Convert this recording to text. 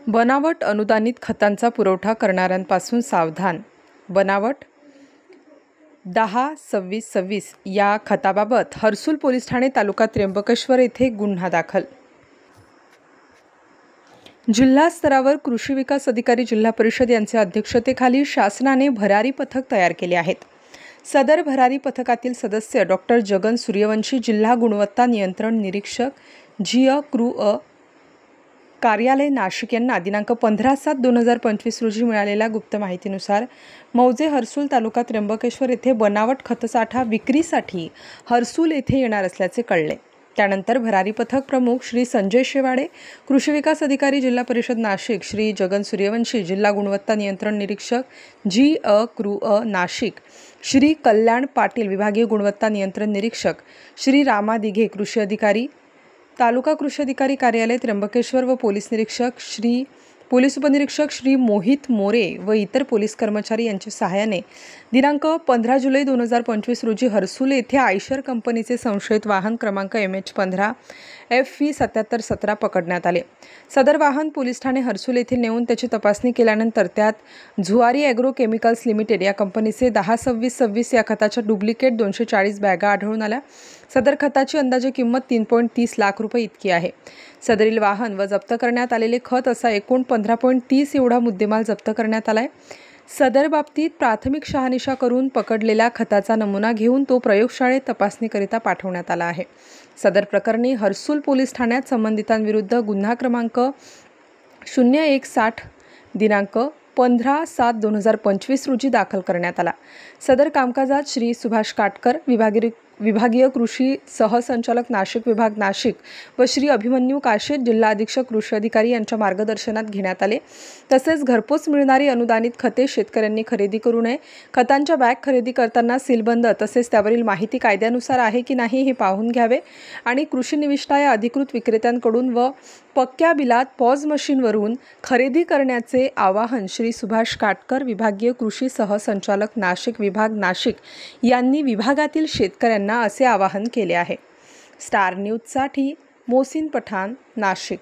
बनावट अनुदानित खतांचा पुरवठा करणाऱ्यांपासून सावधान। बनावट 10-26-26 या खताबाबत हर्सूल पोलीस ठाणे तालुका त्र्यंबकेश्वर येथे गुन्हा दाखल। जिल्हा स्तरावर कृषी विकास अधिकारी जिल्हा परिषद यांच्या अध्यक्षतेखाली शासनाने भरारी पथक तयार केले आहेत। सदर भरारी पथकातील सदस्य डॉक्टर जगन सूर्यवंशी, जिल्हा गुणवत्ता नियंत्रण निरीक्षक कृ कार्यालय नाशिक यांना दिनांक 15/7/2025 रोजी मिळालेल्या गुप्त माहितीनुसार मौजे हर्सूल तालुका त्र्यंबकेश्वर येथे बनावट खतसाठा विक्रीसाठी हर्सूल येथे येणार असल्याचे कळले। त्यानंतर भरारी पथक प्रमुख श्री संजय शेवाडे, कृषी विकास अधिकारी जिल्हा परिषद नाशिक श्री जगन सूर्यवंशी, जिल्हा गुणवत्ता नियंत्रण निरीक्षक कृ नाशिक श्री कल्याण पाटील, विभागीय गुणवत्ता नियंत्रण निरीक्षक श्री रामा दिघे, कृषी अधिकारी तालुका कृषी अधिकारी कार्यालय त्र्यंबकेश्वर व पोलीस उपनिरीक्षक श्री मोहित मोरे व इतर पोलीस कर्मचारी यांच्या सहाय्याने दिनांक 15 जुलै 2025 रोजी हर्सूल येथे आयशर कंपनीचे संशयित वाहन क्रमांक MH15 FV 7717 पकडण्यात आले। सदर वाहन पोलीस ठाणे हर्सूल येथे नेऊन त्याची तपासणी केल्यानंतर त्यात झुआरी ॲग्रो केमिकल्स लिमिटेड या कंपनीचे 10-26-26 या खताच्या डुप्लिकेट 240 बॅगा आढळून आल्या। सदर खताची अंदाजे किंमत 3.30 लाख रुपये इतकी आहे। सदरील वाहन व जप्त करण्यात आलेले खत असा एकूण 15.30 एवढा मुद्देमाल जप्त करण्यात आलाय। सदर बाबतीत प्राथमिक शहानिशा करून पकडलेल्या खताचा नमुना घेऊन तो प्रयोगशाळेत तपासणीकरिता पाठवण्यात आला आहे। सदर प्रकरणी हर्सूल पोलीस ठाण्यात संबंधितांविरुद्ध गुन्हा क्रमांक 0160 दिनांक 15/7/2025 रोजी दाखल करण्यात आला। सदर कामकाजात श्री सुभाष काटकर, विभागीय कृषी सहसंचालक नाशिक विभाग नाशिक व श्री अभिमन्यू काशेत, जिल्हा अधीक्षक कृषी अधिकारी यांच्या मार्गदर्शनात घेण्यात आले। तसेच घरपोच मिळणारी अनुदानित खते शेतकऱ्यांनी खरेदी करू नये, खतांच्या बॅग खरेदी करताना सीलबंद तसेच त्यावरील माहिती कायद्यानुसार आहे की नाही हे पाहून घ्यावे आणि कृषी निविष्ठा या अधिकृत विक्रेत्यांकडून व पक्क्या बिलात पॉज मशीनवरून खरेदी करण्याचे आवाहन श्री सुभाष काटकर, विभागीय कृषी सहसंचालक नाशिक विभाग नाशिक यांनी विभागातील शेतकऱ्यांना असे आवाहन केले आहे। स्टार न्यूजसाठी मोहसिन पठाण, नाशिक।